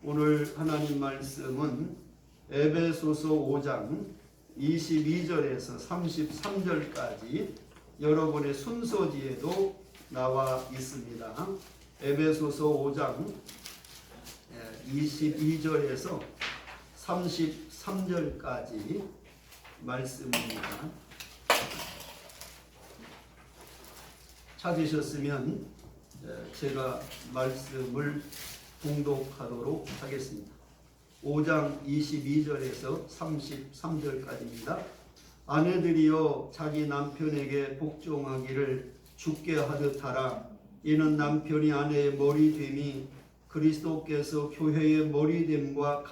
오늘 하나님 말씀은 에베소서 5장 22절에서 33절까지 여러분의 순서지에도 나와 있습니다. 에베소서 5장 22절에서 33절까지 말씀입니다. 찾으셨으면 제가 말씀을 봉독하도록 하겠습니다. 5장 22절에서 33절까지입니다. 아내들이여 자기 남편에게 복종하기를 주께 하듯 하라. 이는 남편이 아내의 머리됨이 그리스도께서 교회의 머리됨과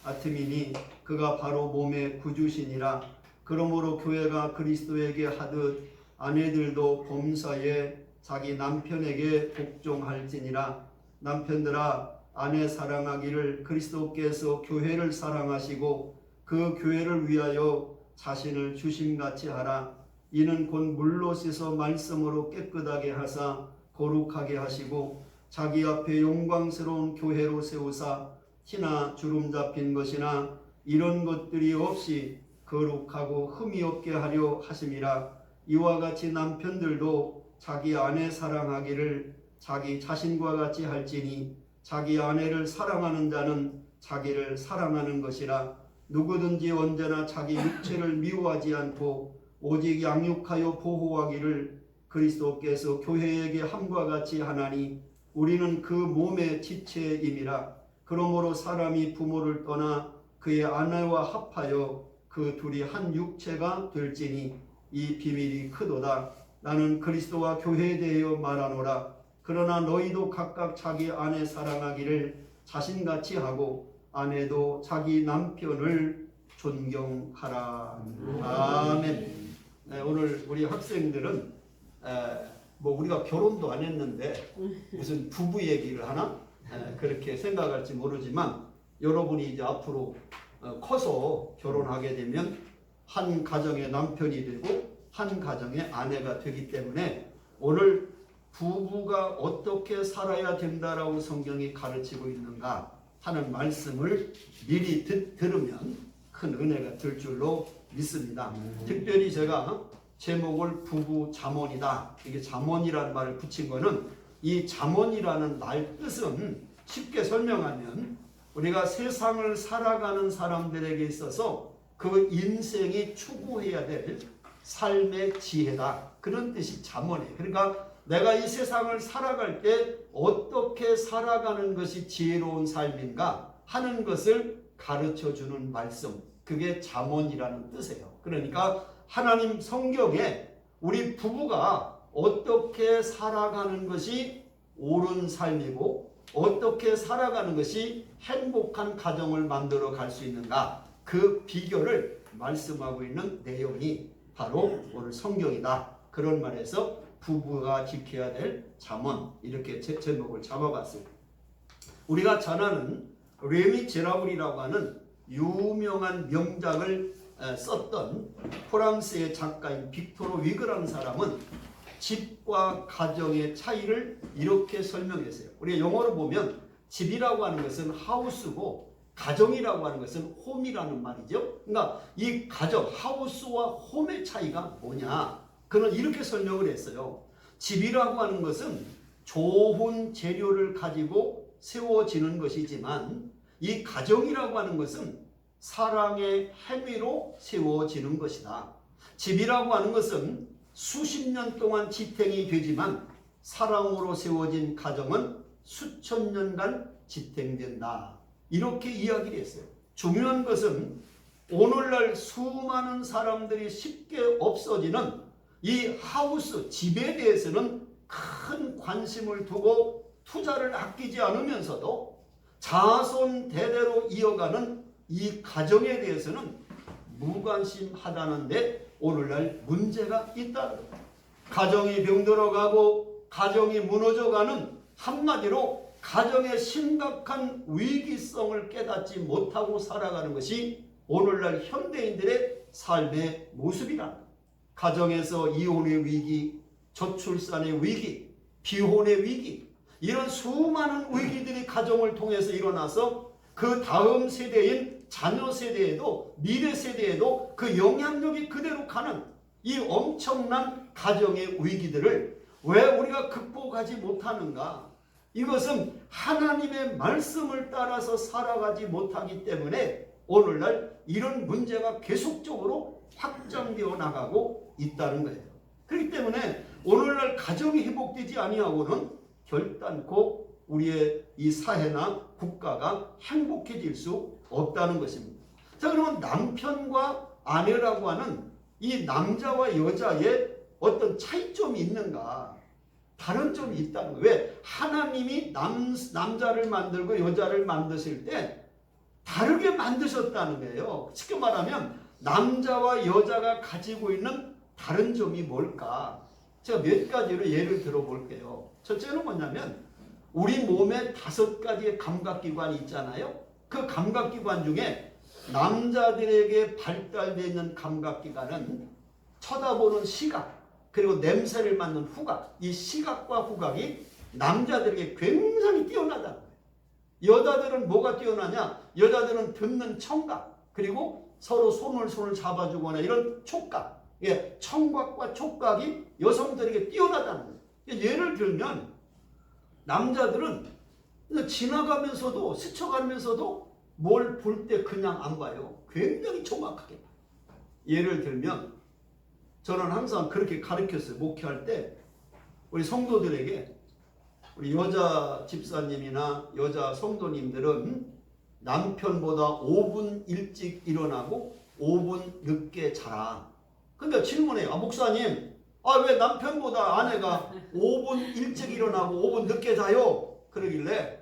같음이니 그가 바로 몸의 구주시니라. 그러므로 교회가 그리스도에게 하듯 아내들도 범사에 자기 남편에게 복종할지니라. 남편들아 아내 사랑하기를 그리스도께서 교회를 사랑하시고 그 교회를 위하여 자신을 주심같이 하라. 이는 곧 물로 씻어 말씀으로 깨끗하게 하사 거룩하게 하시고 자기 앞에 영광스러운 교회로 세우사 티나 주름 잡힌 것이나 이런 것들이 없이 거룩하고 흠이 없게 하려 하심이라. 이와 같이 남편들도 자기 아내 사랑하기를 자기 자신과 같이 할지니 자기 아내를 사랑하는 자는 자기를 사랑하는 것이라. 누구든지 언제나 자기 육체를 미워하지 않고 오직 양육하여 보호하기를 그리스도께서 교회에게 함과 같이 하나니 우리는 그 몸의 지체임이라. 그러므로 사람이 부모를 떠나 그의 아내와 합하여 그 둘이 한 육체가 될지니 이 비밀이 크도다. 나는 그리스도와 교회에 대하여 말하노라. 그러나 너희도 각각 자기 아내 사랑하기를 자신같이 하고 아내도 자기 남편을 존경하라. 아멘. 네, 오늘 우리 학생들은 우리가 결혼도 안 했는데 무슨 부부 얘기를 하나 그렇게 생각할지 모르지만 여러분이 이제 앞으로 커서 결혼하게 되면 한 가정의 남편이 되고 한 가정의 아내가 되기 때문에 오늘 부부가 어떻게 살아야 된다라고 성경이 가르치고 있는가 하는 말씀을 미리 들으면 큰 은혜가 될 줄로 믿습니다. 특별히 제가 제목을 부부 잠언이다. 이게 잠언이라는 말을 붙인 거는 이 잠언이라는 말 뜻은 쉽게 설명하면 우리가 세상을 살아가는 사람들에게 있어서 그 인생이 추구해야 될 삶의 지혜다. 그런 뜻이 잠언이에요. 그러니까 내가 이 세상을 살아갈 때 어떻게 살아가는 것이 지혜로운 삶인가 하는 것을 가르쳐주는 말씀, 그게 잠언이라는 뜻이에요. 그러니까 하나님 성경에 우리 부부가 어떻게 살아가는 것이 옳은 삶이고 어떻게 살아가는 것이 행복한 가정을 만들어 갈 수 있는가, 그 비결을 말씀하고 있는 내용이 바로 오늘 성경이다. 그런 말에서 부부가 지켜야 될 잠언, 이렇게 제목을 잡아봤어요. 우리가 잘 아는 레미제라블이라고 하는 유명한 명작을 썼던 프랑스의 작가인 빅토르 위그라는 사람은 집과 가정의 차이를 이렇게 설명했어요. 우리가 영어로 보면 집이라고 하는 것은 하우스고 가정이라고 하는 것은 홈이라는 말이죠. 그러니까 이 가정, 하우스와 홈의 차이가 뭐냐? 그는 이렇게 설명을 했어요. 집이라고 하는 것은 좋은 재료를 가지고 세워지는 것이지만 이 가정이라고 하는 것은 사랑의 행위로 세워지는 것이다. 집이라고 하는 것은 수십 년 동안 지탱이 되지만 사랑으로 세워진 가정은 수천 년간 지탱된다. 이렇게 이야기를 했어요. 중요한 것은 오늘날 수많은 사람들이 쉽게 없어지는 이 하우스, 집에 대해서는 큰 관심을 두고 투자를 아끼지 않으면서도 자손 대대로 이어가는 이 가정에 대해서는 무관심하다는데 오늘날 문제가 있다는 겁니다. 가정이 병들어가고 가정이 무너져가는, 한마디로 가정의 심각한 위기성을 깨닫지 못하고 살아가는 것이 오늘날 현대인들의 삶의 모습이다. 가정에서 이혼의 위기, 저출산의 위기, 비혼의 위기, 이런 수많은 위기들이 가정을 통해서 일어나서 그 다음 세대인 자녀 세대에도 미래 세대에도 그 영향력이 그대로 가는 이 엄청난 가정의 위기들을 왜 우리가 극복하지 못하는가? 이것은 하나님의 말씀을 따라서 살아가지 못하기 때문에 오늘날 이런 문제가 계속적으로 확장되어 나가고 있다는 거예요. 그렇기 때문에 오늘날 가정이 회복되지 아니하고는 결단코 우리의 이 사회나 국가가 행복해질 수 없다는 것입니다. 자, 그러면 남편과 아내라고 하는 이 남자와 여자의 어떤 차이점이 있는가? 다른 점이 있다는 거예요. 왜? 하나님이 남자를 만들고 여자를 만드실 때 다르게 만드셨다는 거예요. 쉽게 말하면 남자와 여자가 가지고 있는 다른 점이 뭘까? 제가 몇 가지로 예를 들어볼게요. 첫째는 뭐냐면 우리 몸에 5가지의 감각기관이 있잖아요. 그 감각기관 중에 남자들에게 발달되어 있는 감각기관은 쳐다보는 시각, 그리고 냄새를 맡는 후각, 이 시각과 후각이 남자들에게 굉장히 뛰어나다는 거예요. 여자들은 뭐가 뛰어나냐? 여자들은 듣는 청각, 그리고 서로 손을 잡아주거나 이런 촉각, 청각과 촉각이 여성들에게 뛰어나다는 거예요. 예를 들면 남자들은 지나가면서도 스쳐가면서도 뭘 볼 때 그냥 안 봐요. 굉장히 정확하게 봐요. 예를 들면 저는 항상 그렇게 가르쳤어요. 목회할 때 우리 성도들에게, 우리 여자 집사님이나 여자 성도님들은 남편보다 5분 일찍 일어나고 5분 늦게 자라. 근데 질문해요. 목사님, 왜 남편보다 아내가 5분 일찍 일어나고 5분 늦게 자요? 그러길래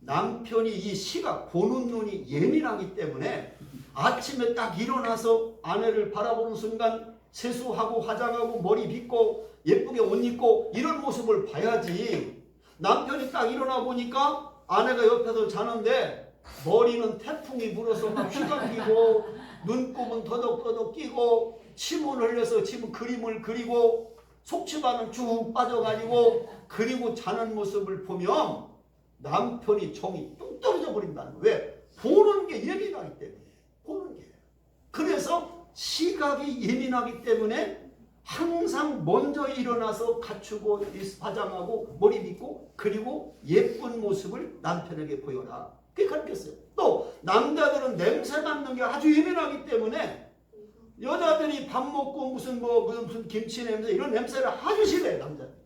남편이 이 시각, 보는 눈이 예민하기 때문에 아침에 딱 일어나서 아내를 바라보는 순간 세수하고 화장하고 머리 빗고 예쁘게 옷 입고 이런 모습을 봐야지. 남편이 딱 일어나 보니까 아내가 옆에서 자는데 머리는 태풍이 불어서 막 휘감기고 눈곱은 더덕더덕 끼고 침을 흘려서 지금 그림을 그리고 속치마는 쭉 빠져가지고 그리고 자는 모습을 보면 남편이 정이 뚝 떨어져 버린다는 거예요. 왜? 보는 게 예민하기 때문에. 보는 게. 그래서 시각이 예민하기 때문에 항상 먼저 일어나서 갖추고 화장하고 머리 빗고 그리고 예쁜 모습을 남편에게 보여라. 그렇게 가르쳤어요. 또 남자들은 냄새 맡는 게 아주 예민하기 때문에 여자들이 밥 먹고 무슨 김치 냄새 이런 냄새를 아주 싫어해요. 남자들.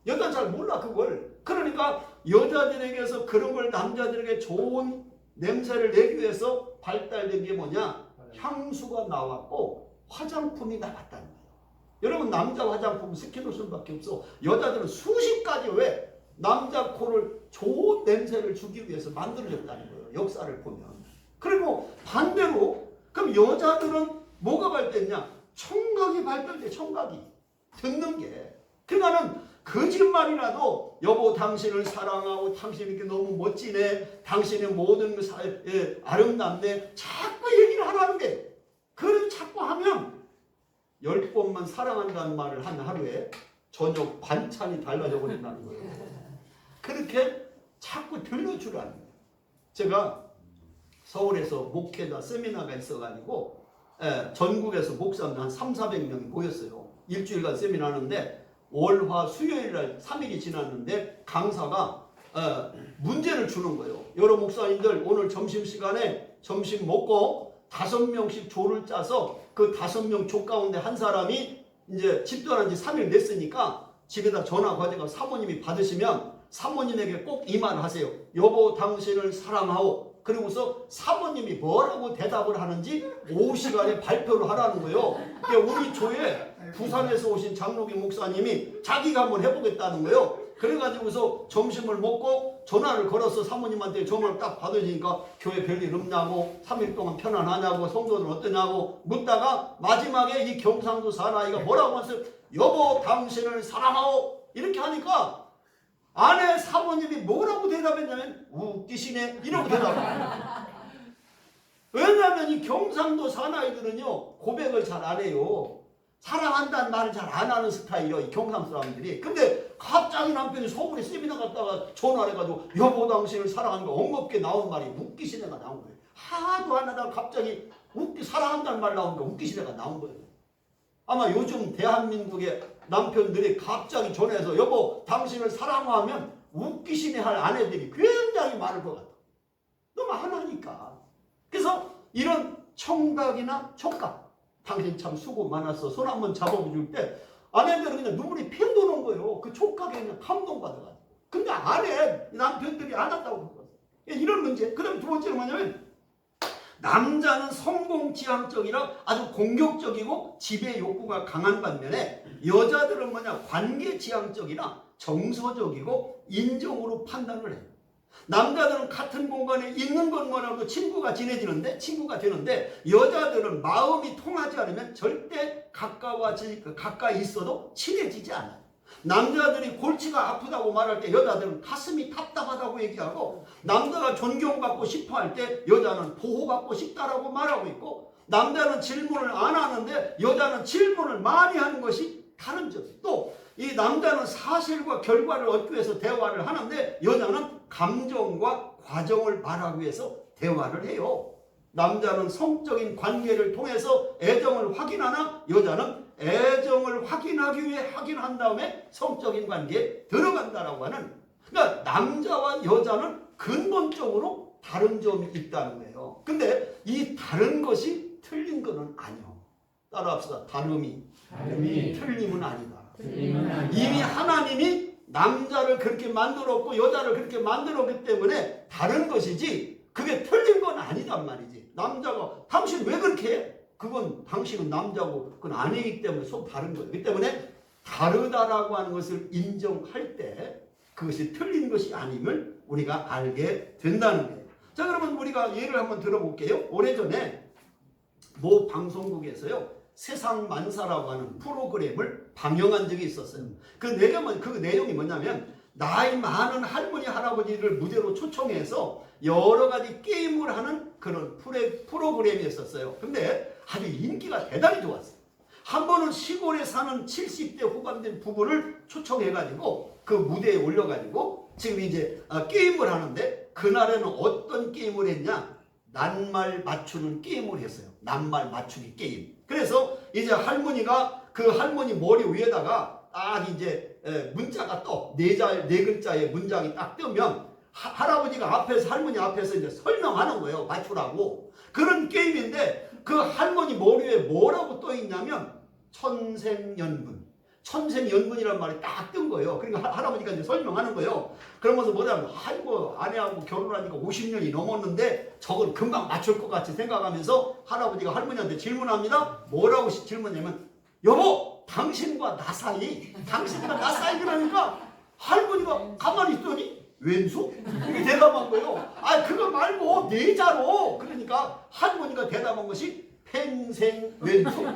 여자는 잘 몰라 그걸. 그러니까 여자들에게서 그런 걸 남자들에게 좋은 냄새를 내기 위해서 발달된 게 뭐냐? 향수가 나왔고 화장품이 나왔다는 거예요. 여러분 남자 화장품 스킨로션밖에 없어. 여자들은 수십 가지 왜 남자 코를 좋은 냄새를 주기 위해서 만들어졌다는 거예요. 역사를 보면. 그리고 반대로 그럼 여자들은 뭐가 발달했냐? 청각이 발달돼. 청각이. 듣는 게. 그러니까는 거짓말이라도 여보 당신을 사랑하고 당신 이렇게 너무 멋지네. 당신의 모든 아름답네. 자꾸 얘기를 하라는 게. 그걸 자꾸 하면 10번만 사랑한다는 말을 한 하루에 저녁 반찬이 달라져 버린다는 거예요. 그렇게 자꾸 들려주라는 거예요. 제가 서울에서 목회자 세미나가 있어가지고 전국에서 목사님 한 300~400명이 모였어요. 일주일간 세미나 하는데 월화 수요일날 3일이 지났는데 강사가 문제를 주는 거예요. 여러 목사님들 오늘 점심시간에 점심 먹고 5명씩 조를 짜서 그 5명 조 가운데 한 사람이 이제 집도한 지 3일 냈으니까 집에다 전화 가져가 사모님이 받으시면 사모님에게 꼭 이 말을 하세요. 여보 당신을 사랑하오. 그리고서 사모님이 뭐라고 대답을 하는지 오후 시간에 발표를 하라는 거예요. 우리 조에 부산에서 오신 장로기 목사님이 자기가 한번 해보겠다는 거예요. 그래가지고서 점심을 먹고 전화를 걸어서 사모님한테 전화를 딱 받으시니까 교회 별일 없냐고 3일 동안 편안하냐고 성도는 어떠냐고 묻다가 마지막에 이 경상도 사나이가 뭐라고 했어요? 여보 당신을 사랑하오. 이렇게 하니까 아내 사모님이 뭐라고 대답했냐면 웃기시네 이러고 대답해요. 왜냐하면 이 경상도 사나이들은요 고백을 잘 안 해요. 사랑한다는 말을 잘 안 하는 스타일이에요. 이 경상도 사람들이. 근데 갑자기 남편이 서울에 세미나 갔다가 전화를 해가지고 여보 당신을 사랑하는 거 엉겁게 나온 말이 웃기신 애가 나온 거예요. 하도 안 하다가 갑자기 사랑한다는 말 나오니까 웃기신 애가 나온 거예요. 아마 요즘 대한민국의 남편들이 갑자기 전화해서 여보 당신을 사랑하면 웃기시네 할 아내들이 굉장히 많을 것 같아요. 너무 안 하니까. 그래서 이런 청각이나 촉각, 당신 참 수고 많았어 손 한번 잡아줄 때 아내들은 그냥 눈물이 핑 도는 거예요. 그 촉각에 그냥 감동받아가지고. 근데 남편들이 안 한다고 그런 거예요. 이런 문제. 그 다음에 두 번째는 뭐냐면 남자는 성공지향적이라 아주 공격적이고 지배 욕구가 강한 반면에 여자들은 뭐냐 관계지향적이나 정서적이고 인정으로 판단을 해요. 남자들은 같은 공간에 있는 것만으로도 친구가 되는데 여자들은 마음이 통하지 않으면 절대 가까이 있어도 친해지지 않아요. 남자들이 골치가 아프다고 말할 때 여자들은 가슴이 답답하다고 얘기하고 남자가 존경받고 싶어 할 때 여자는 보호받고 싶다라고 말하고 있고 남자는 질문을 안 하는데 여자는 질문을 많이 하는 것이 다른 점이에요. 또 이 남자는 사실과 결과를 얻기 위해서 대화를 하는데 여자는 감정과 과정을 말하기 위해서 대화를 해요. 남자는 성적인 관계를 통해서 애정을 확인하나 여자는 애정을 확인하기 위해 확인한 다음에 성적인 관계에 들어간다라고 하는, 그러니까 남자와 여자는 근본적으로 다른 점이 있다는 거예요. 근데 이 다른 것이 틀린 거는 아니요. 따라합시다. 다름이 틀림은 아니다. 이미 하나님이 남자를 그렇게 만들었고 여자를 그렇게 만들었기 때문에 다른 것이지 그게 틀린 건 아니단 말이지. 남자가 당신 왜 그렇게 해? 그건 당신은 남자고 그건 아니기 때문에 속 다른 거예요. 그렇기 때문에 다르다라고 하는 것을 인정할 때 그것이 틀린 것이 아님을 우리가 알게 된다는 거예요. 자, 그러면 우리가 예를 한번 들어볼게요. 오래전에 모 방송국에서요 세상만사라고 하는 프로그램을 방영한 적이 있었어요. 그 내용이 뭐냐면 나이 많은 할머니 할아버지를 무대로 초청해서 여러 가지 게임을 하는 그런 프로그램이었어요. 근데 아주 인기가 대단히 좋았어요. 한 번은 시골에 사는 70대 후반 된 부부를 초청해가지고 그 무대에 올려가지고 지금 이제 게임을 하는데 그날에는 어떤 게임을 했냐? 낱말 맞추는 게임을 했어요. 낱말 맞추기 게임. 그래서 이제 할머니가 그 할머니 머리 위에다가 딱 이제 문자가 떠. 네 글자의 문장이 딱 뜨면 할아버지가 할머니 앞에서 이제 설명하는 거예요. 맞추라고. 그런 게임인데 그 할머니 머리 위에 뭐라고 떠 있냐면 천생연분. 천생연분이라는 말이 딱 뜬 거예요. 그러니까 할아버지가 이제 설명하는 거예요. 그러면서 뭐냐면 아이고 아내하고 결혼하니까 50년이 넘었는데 저건 금방 맞출 것 같이 생각하면서 할아버지가 할머니한테 질문합니다. 뭐라고 질문하냐면 여보 당신과 나 사이 그러니까 할머니가 가만히 있더니 왼수? 이렇게 대답한 거예요. 아 그거 말고 내자로. 그러니까 할머니가 대답한 것이 평생 왼수.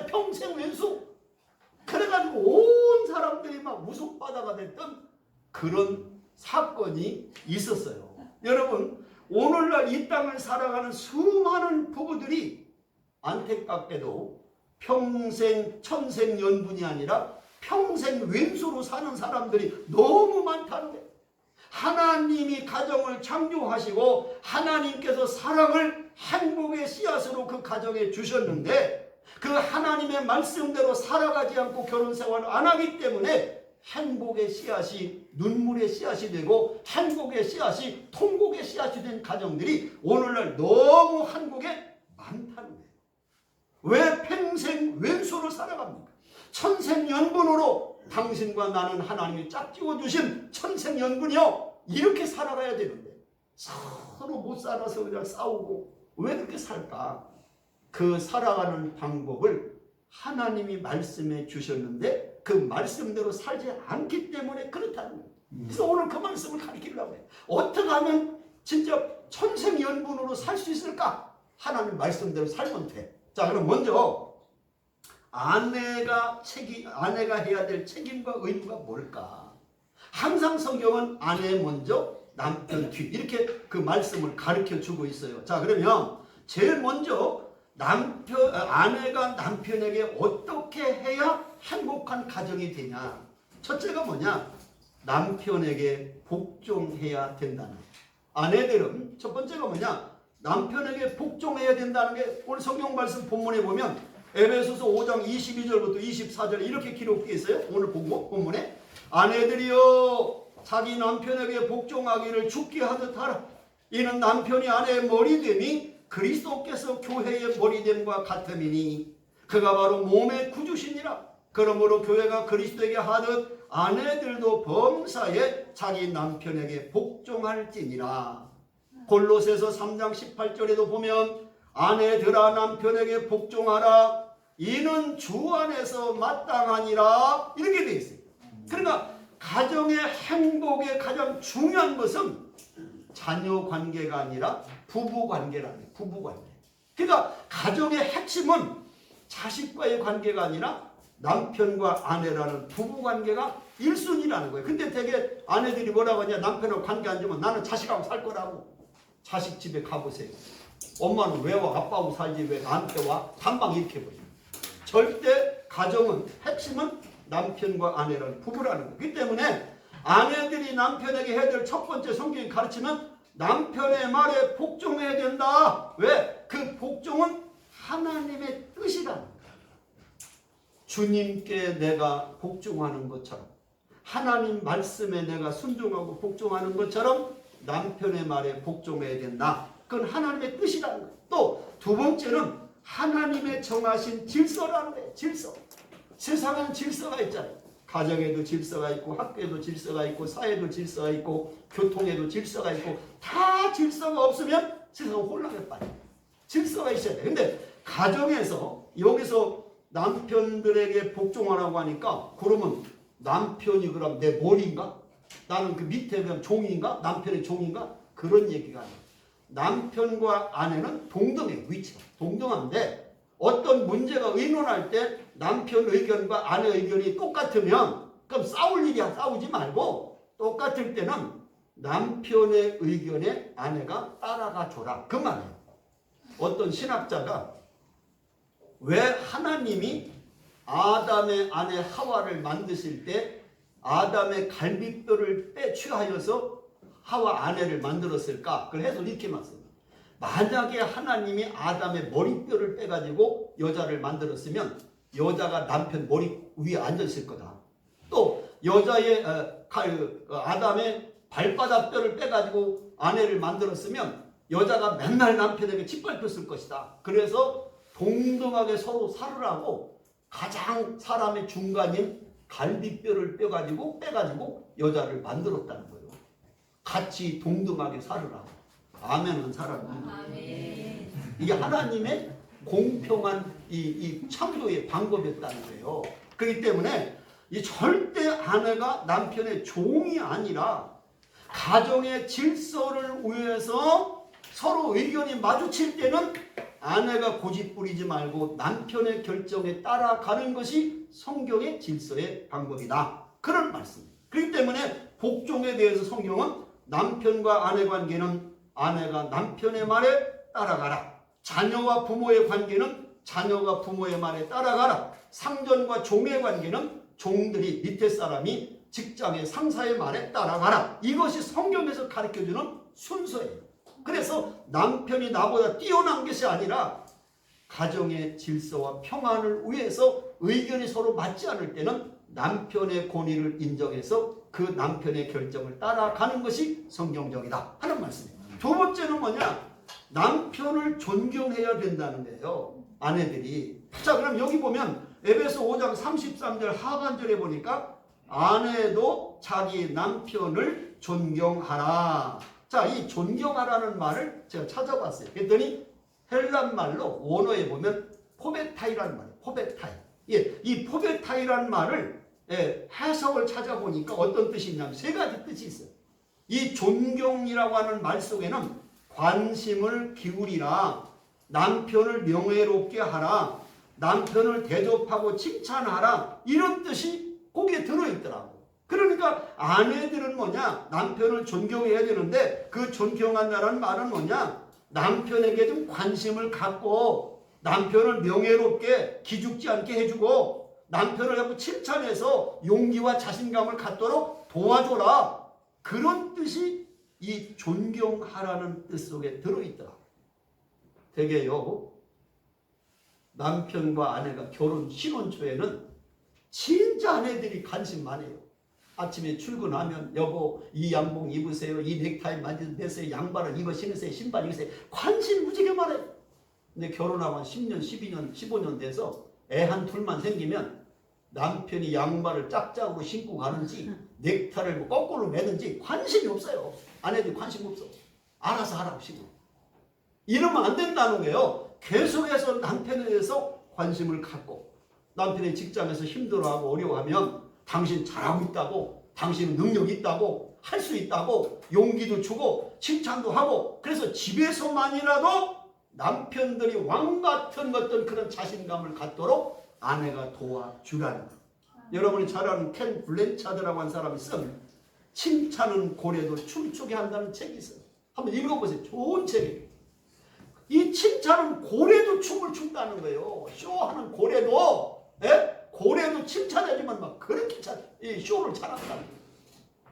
평생 왼수. 그래가지고 온 사람들이 막 우스바다가 됐던 그런 사건이 있었어요. 여러분 오늘날 이 땅을 살아가는 수많은 부부들이 안타깝게도 평생 천생연분이 아니라 평생 왼수로 사는 사람들이 너무 많다는 거예요. 하나님이 가정을 창조하시고 하나님께서 사랑을 행복의 씨앗으로 그 가정에 주셨는데 그 하나님의 말씀대로 살아가지 않고 결혼생활을 안 하기 때문에 행복의 씨앗이 눈물의 씨앗이 되고 행복의 씨앗이 통곡의 씨앗이 된 가정들이 오늘날 너무 한국에 많다는 거예요. 왜 평생 왼수로 살아갑니까? 천생연분으로 당신과 나는 하나님이 짝지어 주신 천생연분이요 이렇게 살아가야 되는데 서로 못 살아서 그냥 싸우고 왜 그렇게 살까? 그 살아가는 방법을 하나님이 말씀해 주셨는데 그 말씀대로 살지 않기 때문에 그렇다는 거예요. 그래서 오늘 그 말씀을 가르치려고 해요. 어떻게 하면 진짜 천생연분으로 살 수 있을까? 하나님 말씀대로 살면 돼. 자, 그럼 먼저 아내가 해야 될 책임과 의무가 뭘까? 항상 성경은 아내 먼저 남편 뒤 이렇게 그 말씀을 가르쳐 주고 있어요. 자, 그러면 제일 먼저 아내가 남편에게 어떻게 해야 행복한 가정이 되냐? 첫째가 뭐냐? 남편에게 복종해야 된다는 거예요. 아내들은 첫 번째가 뭐냐? 남편에게 복종해야 된다는 게 오늘 성경 말씀 본문에 보면 에베소서 5장 22절부터 24절에 이렇게 기록되어 있어요. 오늘 본문에 아내들이여 자기 남편에게 복종하기를 죽게 하듯 하라. 이는 남편이 아내의 머리됨이 그리스도께서 교회의 머리됨과 같음이니 그가 바로 몸의 구주시니라. 그러므로 교회가 그리스도에게 하듯 아내들도 범사에 자기 남편에게 복종할지니라. 골로새서 3장 18절에도 보면 아내들아 남편에게 복종하라. 이는 주 안에서 마땅하니라. 이렇게 되어 있어요. 그러니까 가정의 행복의 가장 중요한 것은 자녀 관계가 아니라 부부 관계라는 거예요. 부부 관계. 그러니까 가정의 핵심은 자식과의 관계가 아니라 남편과 아내라는 부부 관계가 1순위라는 거예요. 근데 되게 아내들이 뭐라고 하냐? 남편하고 관계 안 좋으면 나는 자식하고 살 거라고. 자식 집에 가보세요. 엄마는 왜 와? 아빠하고 살지 왜 나한테 와? 반방 이렇게 보죠. 절대 가정은 핵심은 남편과 아내라는 부부라는 거예요. 그렇기 때문에 아내들이 남편에게 해야 될 첫 번째 성경이 가르치면 남편의 말에 복종해야 된다. 왜? 그 복종은 하나님의 뜻이라는 거예요. 주님께 내가 복종하는 것처럼 하나님 말씀에 내가 순종하고 복종하는 것처럼 남편의 말에 복종해야 된다. 그건 하나님의 뜻이라는 거예요. 또 두 번째는 하나님의 정하신 질서라는 거예요. 질서. 세상은 질서가 있잖아요. 가정에도 질서가 있고 학교에도 질서가 있고 사회도 질서가 있고 교통에도 질서가 있고 다 질서가 없으면 세상은 혼란에 빠져요. 질서가 있어야 돼요. 근데 가정에서 여기서 남편들에게 복종하라고 하니까 그러면 남편이 그럼 내 머리인가? 나는 그 밑에 그냥 종인가? 남편의 종인가? 그런 얘기가 아니에요. 남편과 아내는 동등해요. 위치가 동등한데 어떤 문제가 의논할 때 남편 의견과 아내 의견이 똑같으면 그럼 싸울 일이야. 싸우지 말고 똑같을 때는 남편의 의견에 아내가 따라가 줘라. 그 말이에요. 어떤 신학자가 왜 하나님이 아담의 아내 하와를 만드실 때 아담의 갈비뼈를 취하여서 하와 아내를 만들었을까? 그걸 해서 이렇게 말씀합니다. 만약에 하나님이 아담의 머리뼈를 빼가지고 여자를 만들었으면 여자가 남편 머리 위에 앉았을 거다. 또 여자의 아담의 발바닥뼈를 빼가지고 아내를 만들었으면 여자가 맨날 남편에게 짓밟혔을 것이다. 그래서 동등하게 서로 살으라고 가장 사람의 중간인 갈비뼈를 빼가지고 여자를 만들었다는 거예요. 같이 동등하게 살으라고. 아멘은 살았는데. 아멘. 이게 하나님의 공평한 이 창조의 방법이었다는 거예요. 그렇기 때문에 이 절대 아내가 남편의 종이 아니라 가정의 질서를 위해서 서로 의견이 마주칠 때는 아내가 고집 부리지 말고 남편의 결정에 따라가는 것이 성경의 질서의 방법이다. 그런 말씀입니다. 그렇기 때문에 복종에 대해서 성경은 남편과 아내 관계는 아내가 남편의 말에 따라가라. 자녀와 부모의 관계는 자녀가 부모의 말에 따라가라. 상전과 종의 관계는 종들이 밑에 사람이 직장의 상사의 말에 따라가라. 이것이 성경에서 가르쳐주는 순서예요. 그래서 남편이 나보다 뛰어난 것이 아니라 가정의 질서와 평안을 위해서 의견이 서로 맞지 않을 때는 남편의 권위를 인정해서 그 남편의 결정을 따라가는 것이 성경적이다 하는 말씀이에요. 두 번째는 뭐냐? 남편을 존경해야 된다는 거예요. 아내들이. 자, 그럼 여기 보면 에베소 5장 33절 하반절에 보니까 아내도 자기 남편을 존경하라. 자, 이 존경하라는 말을 제가 찾아봤어요. 그랬더니 헬란 말로 원어에 보면 포베타이라는 말이에요. 포베타이. 예, 이 포베타이라는 말을 해석을 찾아보니까 어떤 뜻이 있냐면 세 가지 뜻이 있어요. 이 존경이라고 하는 말 속에는 관심을 기울이라, 남편을 명예롭게 하라, 남편을 대접하고 칭찬하라, 이런 뜻이 거기에 들어있더라고. 그러니까 아내들은 뭐냐? 남편을 존경해야 되는데 그 존경한다는 말은 뭐냐? 남편에게 좀 관심을 갖고 남편을 명예롭게 기죽지 않게 해주고 남편을 자꾸 칭찬해서 용기와 자신감을 갖도록 도와줘라. 그런 뜻이 이 존경하라는 뜻 속에 들어있더라. 되게요, 남편과 아내가 결혼 신혼 초에는 진짜 아내들이 관심 많아요. 아침에 출근하면 여보 이 양복 입으세요, 이 넥타이 만드세요, 양말을 이거 신으세요, 신발 입으세요. 관심 무지개 많아요. 근데 결혼하고 한 10년, 12년, 15년 돼서 애 한 둘만 생기면 남편이 양말을 짝짝으로 신고 가는지 넥타이를 뭐 거꾸로 매는지 관심이 없어요. 아내들이 관심 없어. 알아서 하라고 시고. 이러면 안 된다는 거예요. 계속해서 남편에 대해서 관심을 갖고, 남편의 직장에서 힘들어하고 어려워하면 당신 잘하고 있다고, 당신은 능력 있다고, 할 수 있다고 용기도 주고 칭찬도 하고, 그래서 집에서만이라도 남편들이 왕 같은 어떤 그런 자신감을 갖도록 아내가 도와주라는 거예요. 여러분이 잘 아는 켄 블랜차드라고 하는 사람이 쓴 칭찬은 고래도 춤추게 한다는 책이 있어요. 한번 읽어보세요. 좋은 책이에요. 이 칭찬은 고래도 춤을 춘다는 거예요. 쇼하는 고래도, 고래도 칭찬해주면 막 그렇게 이 쇼를 잘한다는 거예요.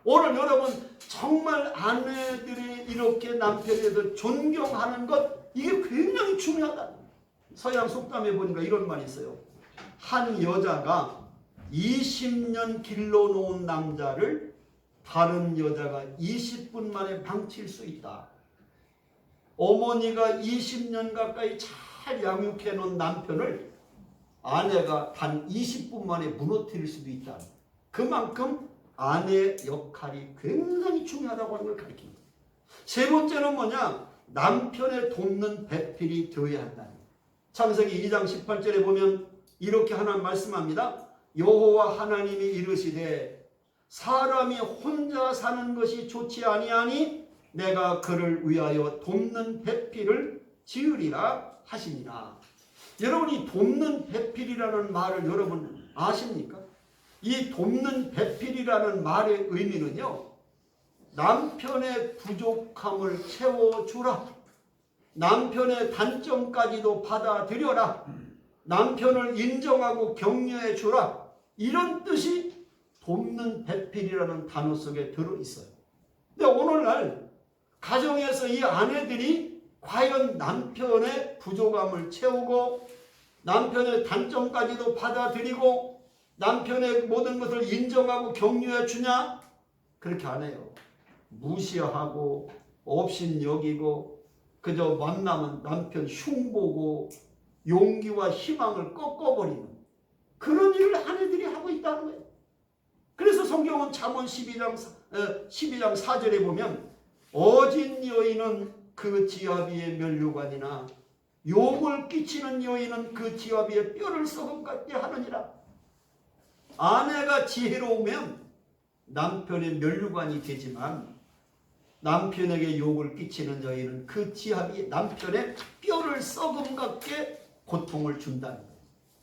오늘 여러분 정말 아내들이 이렇게 남편에 대해서 존경하는 것, 이게 굉장히 중요하다. 서양 속담에 보니까 이런 말이 있어요. 한 여자가 20년 길러놓은 남자를 다른 여자가 20분 만에 망칠 수 있다. 어머니가 20년 가까이 잘 양육해 놓은 남편을 아내가 단 20분 만에 무너뜨릴 수도 있다. 그만큼 아내의 역할이 굉장히 중요하다고 하는 걸 가리킵니다. 세 번째는 뭐냐? 남편의 돕는 배필이 되어야 한다. 창세기 2장 18절에 보면 이렇게 하나님 말씀합니다. 여호와 하나님이 이르시되 사람이 혼자 사는 것이 좋지 아니하니 내가 그를 위하여 돕는 배필을 지으리라 하시니라. 여러분, 이 돕는 배필이라는 말을 여러분 아십니까? 이 돕는 배필이라는 말의 의미는요, 남편의 부족함을 채워주라, 남편의 단점까지도 받아들여라, 남편을 인정하고 격려해 주라, 이런 뜻이 돕는 배필이라는 단어 속에 들어있어요. 근데 오늘날 가정에서 이 아내들이 과연 남편의 부족함을 채우고 남편의 단점까지도 받아들이고 남편의 모든 것을 인정하고 격려해 주냐? 그렇게 안 해요. 무시하고 업신여기고 그저 만나면 남편 흉보고 용기와 희망을 꺾어버리는 그런 일을 아내들이 하고 있다는 거예요. 그래서 성경은 잠언 12장 4절에 보면 어진 여인은 그 지아 위에 면류관이나 욕을 끼치는 여인은 그 지아 위에 뼈를 썩은 같게 하느니라. 아내가 지혜로우면 남편의 면류관이 되지만 남편에게 욕을 끼치는 여인은 그 지아 위에 남편의 뼈를 썩음 같게 고통을 준다는 거예요.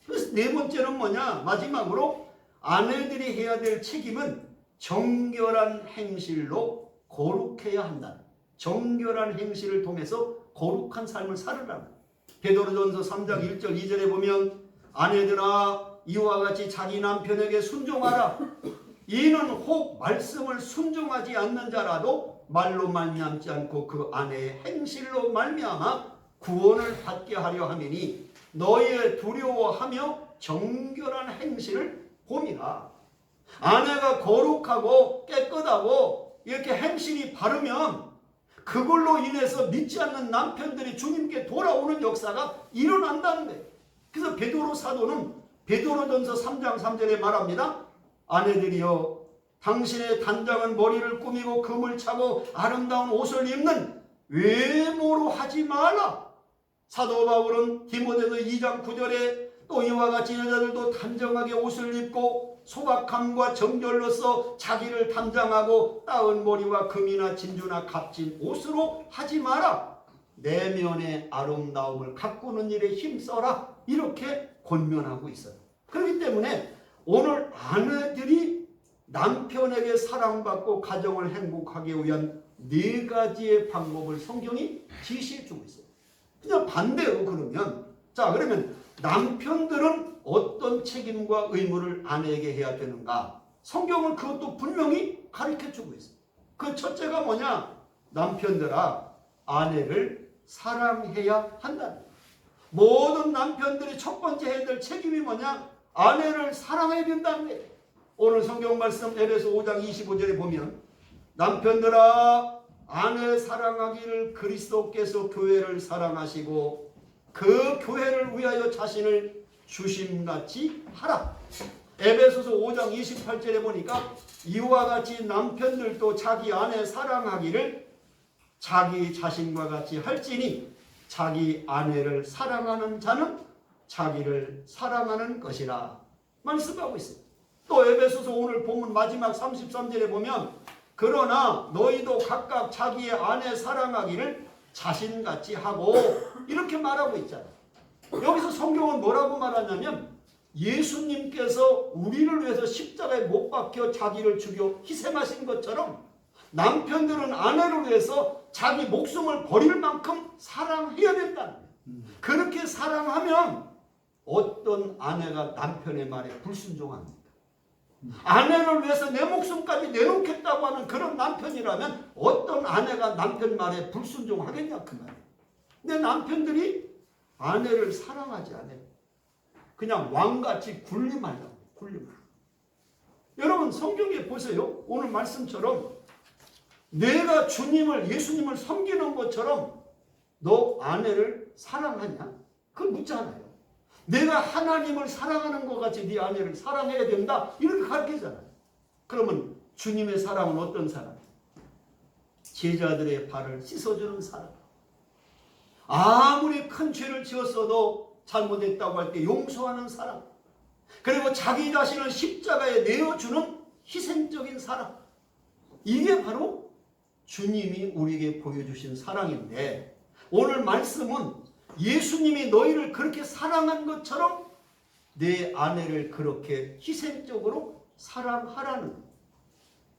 그래서 네 번째는 뭐냐? 마지막으로 아내들이 해야 될 책임은 정결한 행실로 거룩해야 한다. 정결한 행실을 통해서 거룩한 삶을 살으라는 거예요. 베드로전서 3장 1절 2절에 보면 아내들아 이와 같이 자기 남편에게 순종하라. 이는 혹 말씀을 순종하지 않는 자라도 말로 말미암지 않고 그 아내의 행실로 말미암아 구원을 받게 하려 함이니 너의 두려워하며 정결한 행실을 봄이라. 아내가 거룩하고 깨끗하고 이렇게 행실이 바르면 그걸로 인해서 믿지 않는 남편들이 주님께 돌아오는 역사가 일어난다는 거예요. 그래서 베드로 사도는 베드로전서 3장 3절에 말합니다. 아내들이여 당신의 단장은 머리를 꾸미고 금을 차고 아름다운 옷을 입는 외모로 하지 말라. 사도 바울은 디모데서 2장 9절에 또 이와 같이 여자들도 단정하게 옷을 입고 소박함과 정결로서 자기를 담장하고 따은 머리와 금이나 진주나 값진 옷으로 하지 마라. 내면의 아름다움을 가꾸는 일에 힘써라. 이렇게 권면하고 있어요. 그렇기 때문에 오늘 아내들이 남편에게 사랑받고 가정을 행복하게 위한 네 가지의 방법을 성경이 지시해 주고 있어요. 그냥 반대로 그러면 자 그러면 남편들은 어떤 책임과 의무를 아내에게 해야 되는가? 성경은 그것도 분명히 가르쳐주고 있어요. 그 첫째가 뭐냐? 남편들아, 아내를 사랑해야 한다는 거예요. 모든 남편들이 첫 번째 해야 될 책임이 뭐냐? 아내를 사랑해야 된다는 거예요. 오늘 성경 말씀 에베소 5장 25절에 보면 남편들아, 아내 사랑하기를 그리스도께서 교회를 사랑하시고 그 교회를 위하여 자신을 주심같이 하라. 에베소서 5장 28절에 보니까 이와 같이 남편들도 자기 아내 사랑하기를 자기 자신과 같이 할지니 자기 아내를 사랑하는 자는 자기를 사랑하는 것이라 말씀하고 있습니다. 또 에베소서 오늘 본문 마지막 33절에 보면 그러나 너희도 각각 자기의 아내 사랑하기를 자신같이 하고 이렇게 말하고 있잖아요. 여기서 성경은 뭐라고 말하냐면 예수님께서 우리를 위해서 십자가에 못 박혀 자기를 죽여 희생하신 것처럼 남편들은 아내를 위해서 자기 목숨을 버릴 만큼 사랑해야 된다는 거예요. 그렇게 사랑하면 어떤 아내가 남편의 말에 불순종합니까? 아내를 위해서 내 목숨까지 내놓겠다고 하는 그런 남편이라면 어떤 아내가 남편 말에 불순종하겠냐 그 말이에요. 근데 남편들이 아내를 사랑하지 않아요. 그냥 왕같이 군림하려고. 여러분 성경에 보세요. 오늘 말씀처럼 내가 주님을 예수님을 섬기는 것처럼 너 아내를 사랑하냐? 그걸 묻잖아요. 내가 하나님을 사랑하는 것 같이 네 아내를 사랑해야 된다. 이렇게 가르치잖아요. 그러면 주님의 사랑은 어떤 사랑? 제자들의 발을 씻어주는 사랑. 아무리 큰 죄를 지었어도 잘못했다고 할 때 용서하는 사랑. 그리고 자기 자신을 십자가에 내어주는 희생적인 사랑. 이게 바로 주님이 우리에게 보여주신 사랑인데 오늘 말씀은 예수님이 너희를 그렇게 사랑한 것처럼 내 아내를 그렇게 희생적으로 사랑하라는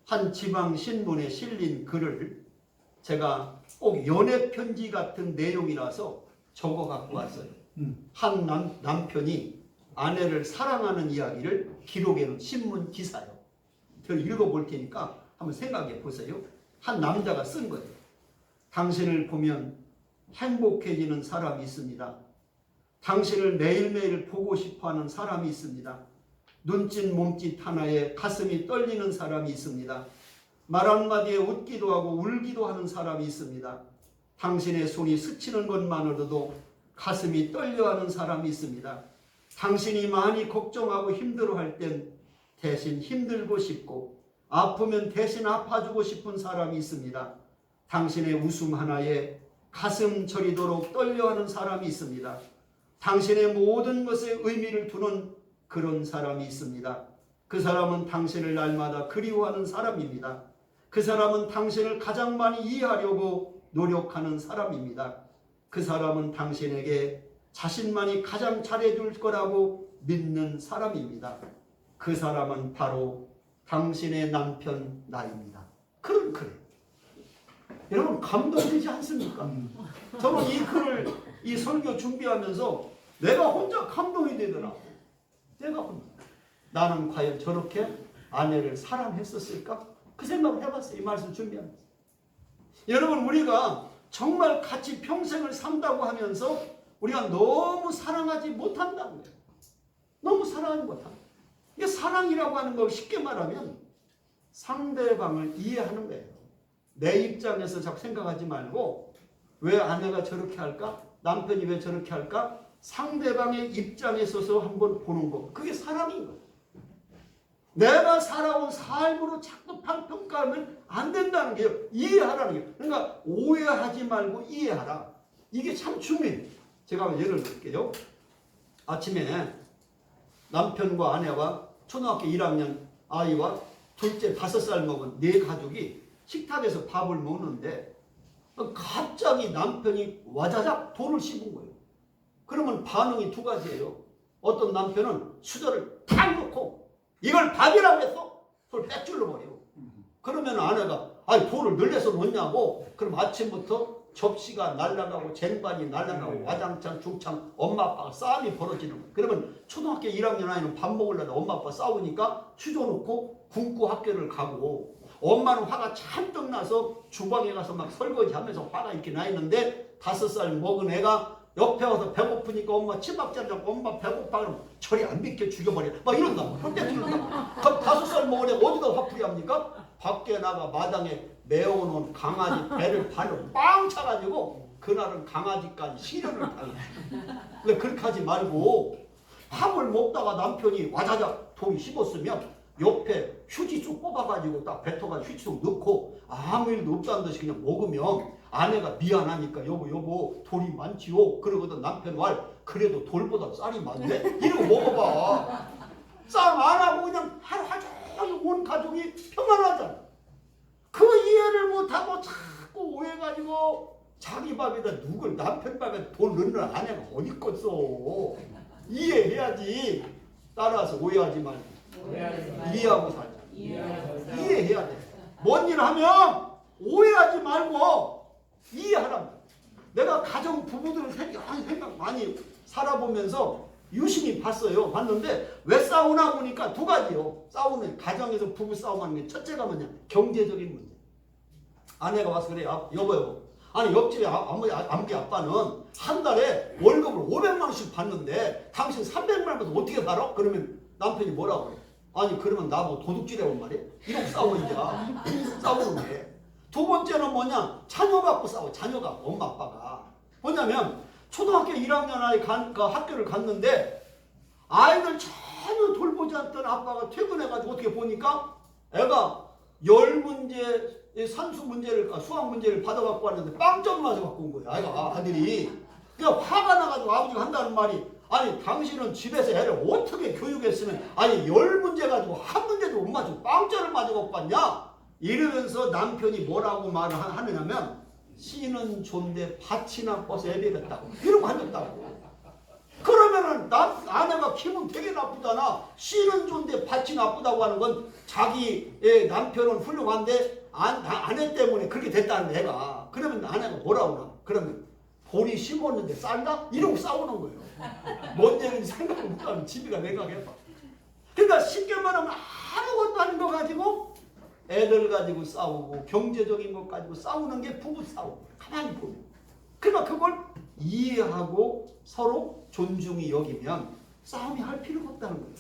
한 지방 신문에 실린 글을 제가 꼭 연애 편지 같은 내용이라서 적어 갖고 왔어요. 한 남편이 아내를 사랑하는 이야기를 기록해놓은 신문 기사요. 저를 읽어볼 테니까 한번 생각해 보세요. 한 남자가 쓴 거예요. 당신을 보면 행복해지는 사람이 있습니다. 당신을 매일매일 보고 싶어하는 사람이 있습니다. 눈짓 몸짓 하나에 가슴이 떨리는 사람이 있습니다. 말 한마디에 웃기도 하고 울기도 하는 사람이 있습니다. 당신의 손이 스치는 것만으로도 가슴이 떨려하는 사람이 있습니다. 당신이 많이 걱정하고 힘들어할 땐 대신 힘들고 싶고 아프면 대신 아파주고 싶은 사람이 있습니다. 당신의 웃음 하나에 가슴 저리도록 떨려하는 사람이 있습니다. 당신의 모든 것에 의미를 두는 그런 사람이 있습니다. 그 사람은 당신을 날마다 그리워하는 사람입니다. 그 사람은 당신을 가장 많이 이해하려고 노력하는 사람입니다. 그 사람은 당신에게 자신만이 가장 잘해줄 거라고 믿는 사람입니다. 그 사람은 바로 당신의 남편 나입니다. 그런 글이에요. 여러분 감동되지 않습니까? 저는 이 글을 이 설교 준비하면서 내가 혼자 감동이 되더라고요. 내가 혼자. 나는 과연 저렇게 아내를 사랑했었을까? 그 생각을 해봤어요. 이 말씀 준비하면서. 여러분 우리가 정말 같이 평생을 산다고 하면서 우리가 너무 사랑하지 못한다는 거예요. 너무 사랑하지 못한다. 이게 사랑이라고 하는 거 쉽게 말하면 상대방을 이해하는 거예요. 내 입장에서 자꾸 생각하지 말고 왜 아내가 저렇게 할까? 남편이 왜 저렇게 할까? 상대방의 입장에 서서 한번 보는 거. 그게 사랑인 거예요. 내가 살아온 삶으로 자꾸 평가하면 안 된다는 게요. 이해하라는 게. 그러니까 오해하지 말고 이해하라. 이게 참 중요해요. 제가 예를 들게요. 아침에 남편과 아내와 초등학교 1학년 아이와 둘째 5살 먹은 네 가족이 식탁에서 밥을 먹는데 갑자기 남편이 와자작 돌을 씹은 거예요. 그러면 반응이 두 가지예요. 어떤 남편은 수저를 탁 놓고 이걸 밥이라고 했어? 그걸 빽줄러 버려요. 그러면 아내가 아니 돌을 늘려서 놓냐고. 그럼 아침부터 접시가 날아가고 쟁반이 날아가고 와장창 중창 엄마 아빠가 싸움이 벌어지는 거예요. 그러면 초등학교 1학년 아이는 밥 먹으려다 엄마 아빠 싸우니까 취조놓고 굶고 학교를 가고, 엄마는 화가 잔뜩 나서 주방에 가서 막 설거지하면서 화가 이렇게 나 있는데 5살 먹은 애가 옆에 와서 배고프니까 엄마 치밥잘 잡고 엄마 배고파 그러면 저리 안 비켜 죽여버려 막 이런다. 헐때 뚫는다. 그럼 5살 먹은 애가 어디다 화풀이 합니까? 밖에 나가 마당에 메어놓은 강아지 배를 발로 빵 차가지고 그날은 강아지까지 시련을 당해. 근데 그렇게 하지 말고, 밥을 먹다가 남편이 와자작 돌이 씹었으면 옆에 휴지 쭉 뽑아가지고 딱 뱉어가지고 휴지 쭉 넣고 아무 일도 없다는 듯이 그냥 먹으면 아내가 미안하니까 여보 돌이 많지요. 그러거든 남편 말 그래도 돌보다 쌀이 많네. 이러고 먹어봐. 쌀 안 하고 그냥 하루 종일 온 가족이 평안하잖아. 그 이해를 못하고 자꾸 오해가지고 자기 밥에다 누굴 남편 밥에 돌 넣는 아내가 어디 있겠어. 이해해야지. 따라서 오해하지 말고 이해하고 살자. 이해해야 돼. 뭔 일 하면 오해하지 말고 이해하라고. 내가 가정 부부들을 생각 많이 살아보면서 유심히 봤는데 왜 싸우나 보니까 두 가지요. 싸우는 가정에서 부부 싸움하는 게 첫째가 뭐냐? 경제적인 문제. 아내가 와서 그래. 여보. 아니 옆집에 아무개 아빠는 한 달에 월급을 500만 원씩 받는데 당신 300만 원 받아서 어떻게 살아? 그러면 남편이 뭐라고 그래? 아니 그러면 나보고 도둑질해온 말이야? 이러고 싸우니까 싸우는 게. 두 번째는 뭐냐? 자녀 갖고 싸워. 자녀가 엄마 아빠가 뭐냐면 초등학교 1학년 아이 학교를 갔는데 아이들 전혀 돌보지 않던 아빠가 퇴근해가지고 어떻게 보니까 애가 10문제 산수 문제를 수학 문제를 받아갖고 왔는데 빵점 맞아 갖고 온 거야. 아들이. 그러니까 화가 나가지고 아버지가 한다는 말이, 아니 당신은 집에서 애를 어떻게 교육했으면 아니 10문제 가지고 한 문제도 못 맞추고 빵점을 맞아갖고 왔냐? 이러면서 남편이 뭐라고 말을 하느냐면 씨는 존대 밭이나 벗어 애비겠다고 이러고 앉았다고. 그러면은 아내가 기분 되게 나쁘잖아. 씨는 존대 밭이 나쁘다고 하는 건 자기 남편은 훌륭한데 아내 때문에 그렇게 됐다는 애가. 그러면 아내가 뭐라고 하나? 그러면 돌이 심었는데 싼다? 이러고 싸우는 거예요. 뭔 얘기인지 생각을 못하면 집이가 냉각해봐. 그러니까 쉽게 말하면 아무것도 아닌 거 가지고 애들 가지고 싸우고 경제적인 것 가지고 싸우는 게 부부 싸움. 가만히 보면. 그러니까 그걸 이해하고 서로 존중히 여기면 싸움이 할 필요가 없다는 거예요.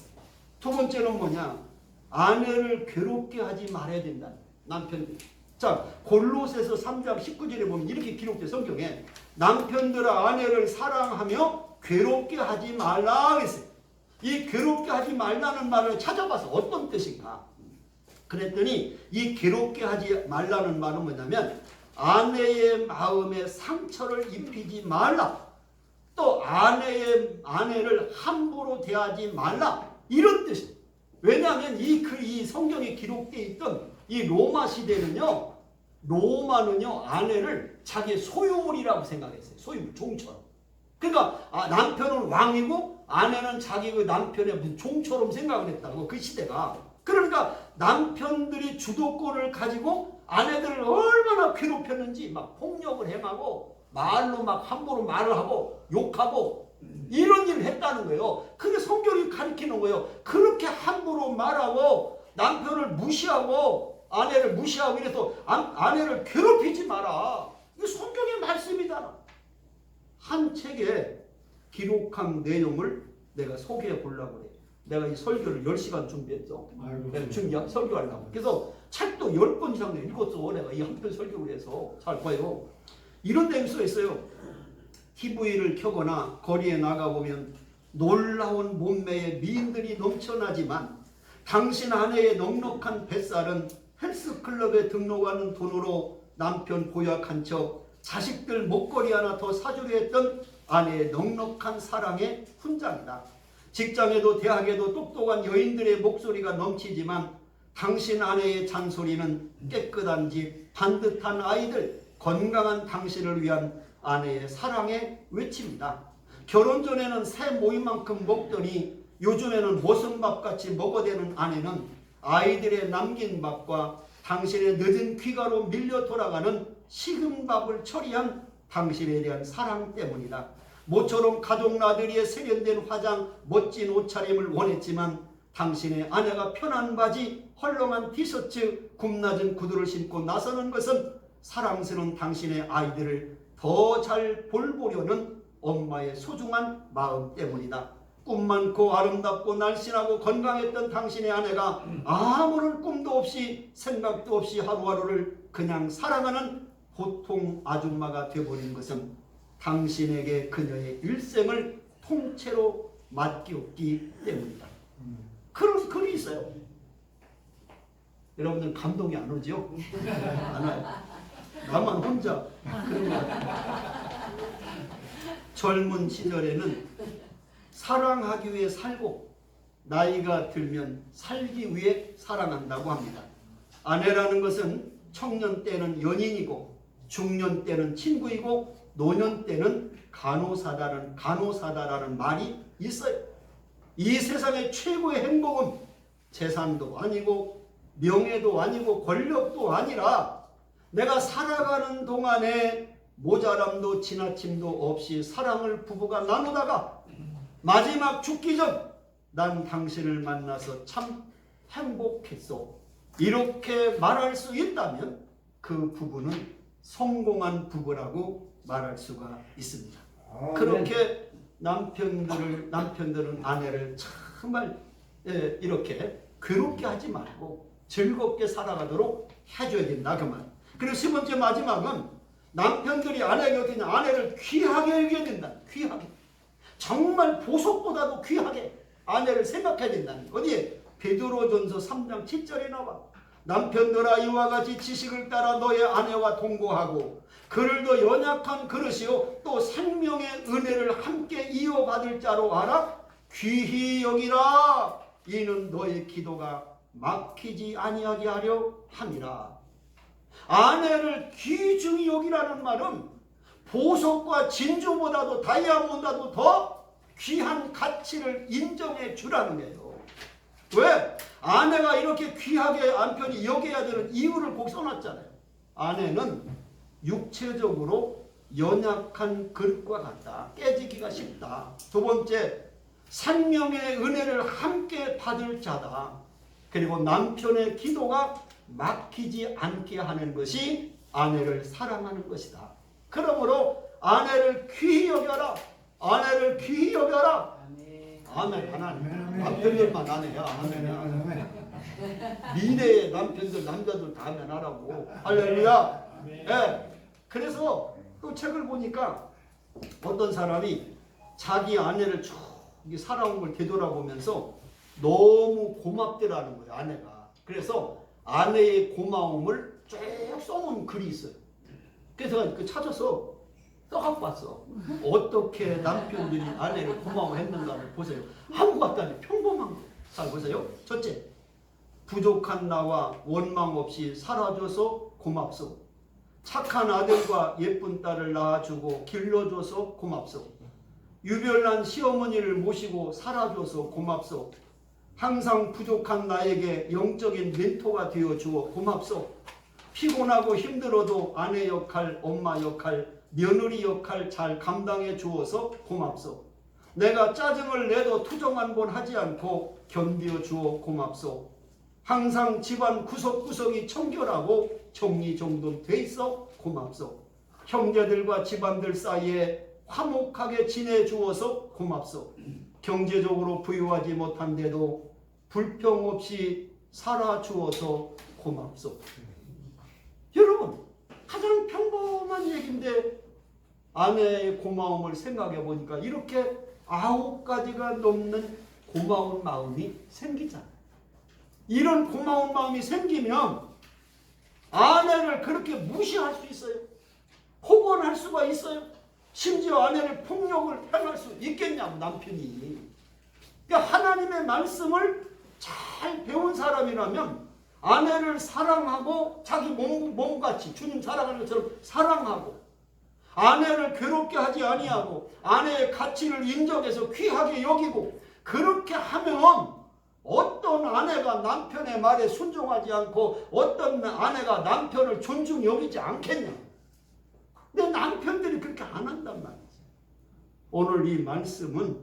두 번째는 뭐냐? 아내를 괴롭게 하지 말아야 된다. 남편들. 자, 골로새서 3장 19절에 보면 이렇게 기록돼 성경에 남편들아 아내를 사랑하며 괴롭게 하지 말라 그랬어요. 이 괴롭게 하지 말라는 말을 찾아봐서 어떤 뜻인가? 그랬더니 이 괴롭게 하지 말라는 말은 뭐냐면 아내의 마음에 상처를 입히지 말라. 또 아내를 함부로 대하지 말라. 이런 뜻이에요. 왜냐하면 이 성경에 기록되어 있던 이 로마 시대는요. 로마는요. 아내를 자기의 소유물이라고 생각했어요. 소유물, 종처럼. 그러니까 남편은 왕이고 아내는 자기 남편의 종처럼 생각을 했다고 그 시대가. 그러니까 남편들이 주도권을 가지고 아내들을 얼마나 괴롭혔는지 막 폭력을 행하고 말로 막 함부로 말을 하고 욕하고 이런 일을 했다는 거예요. 그게 성경이 가르치는 거예요. 그렇게 함부로 말하고 남편을 무시하고 아내를 무시하고 이래서 아내를 괴롭히지 마라. 이게 성경의 말씀이잖아. 한 책에 기록한 내용을 내가 소개해 보려고 그래. 내가 이 설교를 10시간 준비했어. 내가 설교하려고. 그래서 책도 10번 이상 읽었어. 내가 이 한 편 설교를 해서. 잘 봐요. 이런 내용이 써 있어요. TV를 켜거나 거리에 나가보면 놀라운 몸매의 미인들이 넘쳐나지만 당신 아내의 넉넉한 뱃살은 헬스클럽에 등록하는 돈으로 남편 보약한 척 자식들 목걸이 하나 더 사주려 했던 아내의 넉넉한 사랑의 훈장이다. 직장에도 대학에도 똑똑한 여인들의 목소리가 넘치지만 당신 아내의 잔소리는 깨끗한 집, 반듯한 아이들, 건강한 당신을 위한 아내의 사랑의 외침이다. 결혼 전에는 새 모이만큼 먹더니 요즘에는 모성밥같이 먹어대는 아내는 아이들의 남긴 밥과 당신의 늦은 귀가로 밀려 돌아가는 식은 밥을 처리한 당신에 대한 사랑 때문이다. 모처럼 가족 나들이에 세련된 화장, 멋진 옷차림을 원했지만 당신의 아내가 편한 바지, 헐렁한 티셔츠, 굽낮은 구두를 신고 나서는 것은 사랑스러운 당신의 아이들을 더 잘 볼보려는 엄마의 소중한 마음 때문이다. 꿈 많고 아름답고 날씬하고 건강했던 당신의 아내가 아무런 꿈도 없이 생각도 없이 하루하루를 그냥 살아가는 보통 아줌마가 되어버린 것은 당신에게 그녀의 일생을 통째로 맡겼기 때문이다. 그런 글이 있어요. 여러분들 감동이 안 오죠? 안 와요. 나만 혼자 그런 것 같아요. 젊은 시절에는 사랑하기 위해 살고 나이가 들면 살기 위해 사랑한다고 합니다. 아내라는 것은 청년 때는 연인이고 중년 때는 친구이고 노년 때는 간호사다라는 말이 있어요. 이 세상의 최고의 행복은 재산도 아니고 명예도 아니고 권력도 아니라 내가 살아가는 동안에 모자람도 지나침도 없이 사랑을 부부가 나누다가 마지막 죽기 전 난 당신을 만나서 참 행복했어. 이렇게 말할 수 있다면 그 부부는 성공한 부부라고 말할 수가 있습니다. 그렇게 남편들은 아내를 정말 이렇게 괴롭게 하지 말고 즐겁게 살아가도록 해줘야 된다 그 말. 그리고 세 번째 마지막은 남편들이 아내 곁에 있는 아내를 귀하게 여겨야 된다. 귀하게. 정말 보석보다도 귀하게 아내를 생각해야 된다는 거. 어디에? 베드로전서 3장 7절에 나와. 남편들아 이와 같이 지식을 따라 너의 아내와 동거하고 그를 더 연약한 그릇이요 또 생명의 은혜를 함께 이어받을 자로 알아 귀히 여기라. 이는 너의 기도가 막히지 아니하게 하려 함이라. 아내를 귀중히 여기라는 말은 보석과 진주보다도 다이아몬드보다도 더 귀한 가치를 인정해 주라는 거예요. 왜? 아내가 이렇게 귀하게 남편이 여겨야 되는 이유를 꼭 써놨잖아요. 아내는 육체적으로 연약한 그릇과 같다. 깨지기가 쉽다. 두 번째, 생명의 은혜를 함께 받을 자다. 그리고 남편의 기도가 막히지 않게 하는 것이 아내를 사랑하는 것이다. 그러므로 아내를 귀히 여겨라. 아내를 귀히 여겨라. 아멘. 하나님. 남편들만 안 해요. 아멘. 미래의 남편들, 남자들 다 아멘 하라고. 할렐루야. 예. 그래서 또 책을 보니까 어떤 사람이 자기 아내를 쭉 살아온 걸 되돌아보면서 너무 고맙더라는 거예요. 아내가. 그래서 아내의 고마움을 쭉 써놓은 글이 있어요. 그래서 그 찾아서 써갖고 왔어. 어떻게 남편들이 아내를 고마워했는가를 보세요. 한국 같다니 평범한 거. 잘 보세요. 첫째, 부족한 나와 원망 없이 살아줘서 고맙소. 착한 아들과 예쁜 딸을 낳아주고 길러줘서 고맙소. 유별난 시어머니를 모시고 살아줘서 고맙소. 항상 부족한 나에게 영적인 멘토가 되어주어 고맙소. 피곤하고 힘들어도 아내 역할, 엄마 역할, 며느리 역할 잘 감당해 주어서 고맙소. 내가 짜증을 내도 투정 한 번 하지 않고 견뎌 주어 고맙소. 항상 집안 구석구석이 청결하고 정리정돈 돼 있어 고맙소. 형제들과 집안들 사이에 화목하게 지내주어서 고맙소. 경제적으로 부유하지 못한데도 불평 없이 살아주어서 고맙소. 여러분, 가장 평범한 얘기인데 아내의 고마움을 생각해 보니까 이렇게 9가지가 넘는 고마운 마음이 생기잖아요. 이런 고마운 마음이 생기면 아내를 그렇게 무시할 수 있어요? 폭언할 수가 있어요? 심지어 아내를 폭력을 행할 수 있겠냐고 남편이. 그러니까 하나님의 말씀을 잘 배운 사람이라면 아내를 사랑하고 자기 몸같이 주님 사랑하는 것처럼 사랑하고 아내를 괴롭게 하지 아니하고 아내의 가치를 인정해서 귀하게 여기고 그렇게 하면 어떤 아내가 남편의 말에 순종하지 않고 어떤 아내가 남편을 존중 여기지 않겠냐. 근데 남편들이 그렇게 오늘 이 말씀은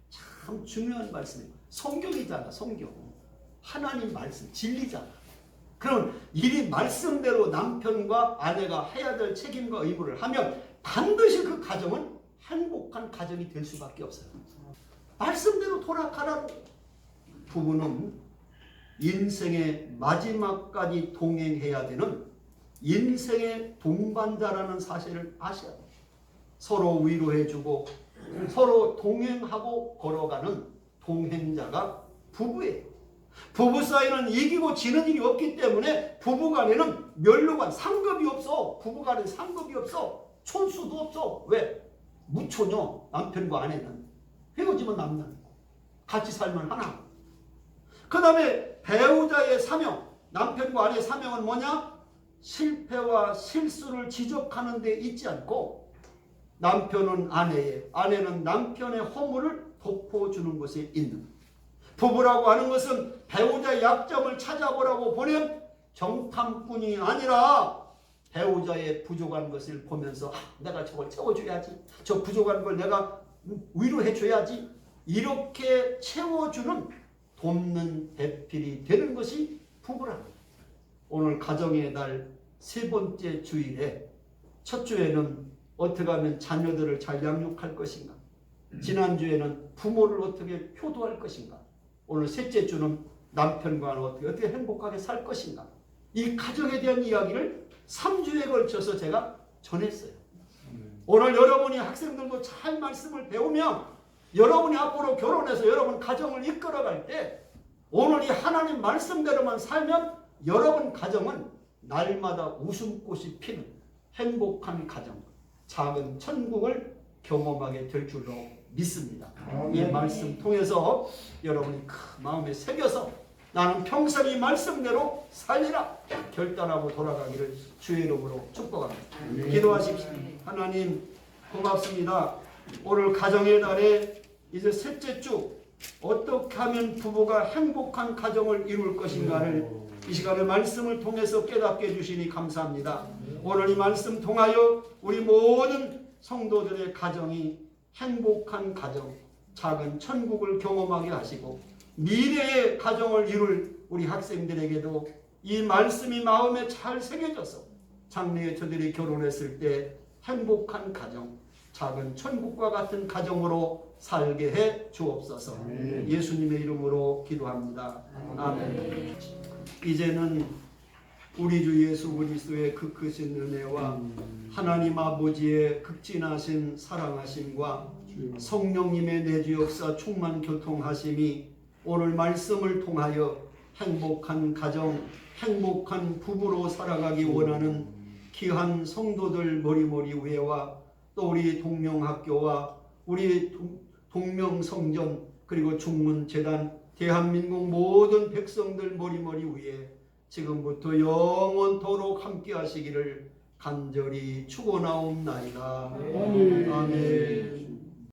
참 중요한 말씀이에요. 성경이잖아. 성경. 하나님 말씀, 진리잖아. 그럼 이 말씀대로 남편과 아내가 해야 될 책임과 의무를 하면 반드시 그 가정은 행복한 가정이 될 수밖에 없어요. 말씀대로 돌아가라는 부부는 인생의 마지막까지 동행해야 되는 인생의 동반자라는 사실을 아셔야 돼요. 서로 위로해주고 서로 동행하고 걸어가는 동행자가 부부예요. 부부 사이는 이기고 지는 일이 없기 때문에 부부간에는 멸류관 상급이 없어. 부부간에 상급이 없어. 촌수도 없어. 왜? 무초녀 남편과 아내는 헤어지면 남는 같이 살면 하나. 그 다음에 배우자의 사명, 남편과 아내의 사명은 뭐냐? 실패와 실수를 지적하는 데 있지 않고 남편은 아내의, 아내는 남편의 허물을 덮어주는 것에 있는. 부부라고 하는 것은 배우자의 약점을 찾아보라고 보낸 정탐뿐이 아니라 배우자의 부족한 것을 보면서 내가 저걸 채워줘야지, 저 부족한 걸 내가 위로해줘야지, 이렇게 채워주는 돕는 배필이 되는 것이 부부랍니다. 오늘 가정의 날 세 번째 주일에 첫 주에는 어떻게 하면 자녀들을 잘 양육할 것인가, 지난주에는 부모를 어떻게 효도할 것인가, 오늘 셋째 주는 남편과 어떻게 행복하게 살 것인가, 이 가정에 대한 이야기를 3주에 걸쳐서 제가 전했어요. 오늘 여러분이 학생들도 잘 말씀을 배우면 여러분이 앞으로 결혼해서 여러분 가정을 이끌어갈 때 오늘 이 하나님 말씀대로만 살면 여러분 가정은 날마다 웃음꽃이 피는 행복한 가정, 작은 천국을 경험하게 될 줄로 믿습니다. 이 말씀 통해서 여러분이 큰 마음에 새겨서 나는 평생 이 말씀대로 살리라 결단하고 돌아가기를 주의 이름으로 축복합니다. 기도하십시오. 하나님 고맙습니다. 오늘 가정의 날에 이제 셋째 주 어떻게 하면 부부가 행복한 가정을 이룰 것인가를 이 시간에 말씀을 통해서 깨닫게 해주시니 감사합니다. 오늘 이 말씀 통하여 우리 모든 성도들의 가정이 행복한 가정, 작은 천국을 경험하게 하시고 미래의 가정을 이룰 우리 학생들에게도 이 말씀이 마음에 잘 새겨져서 장래에 저들이 결혼했을 때 행복한 가정, 작은 천국과 같은 가정으로 살게 해 주옵소서. 예수님의 이름으로 기도합니다. 아멘. 이제는 우리 주 예수 그리스도의 그 크신 은혜와 하나님 아버지의 극진하신 사랑하심과 성령님의 내주 역사 충만 교통하심이 오늘 말씀을 통하여 행복한 가정, 행복한 부부로 살아가기 원하는 귀한 성도들 머리머리 위에와 또 우리 동명학교와 우리 동명성전 그리고 중문재단 대한민국 모든 백성들 머리머리 위에 지금부터 영원토록 함께 하시기를 간절히 축원하옵나이다. 아멘.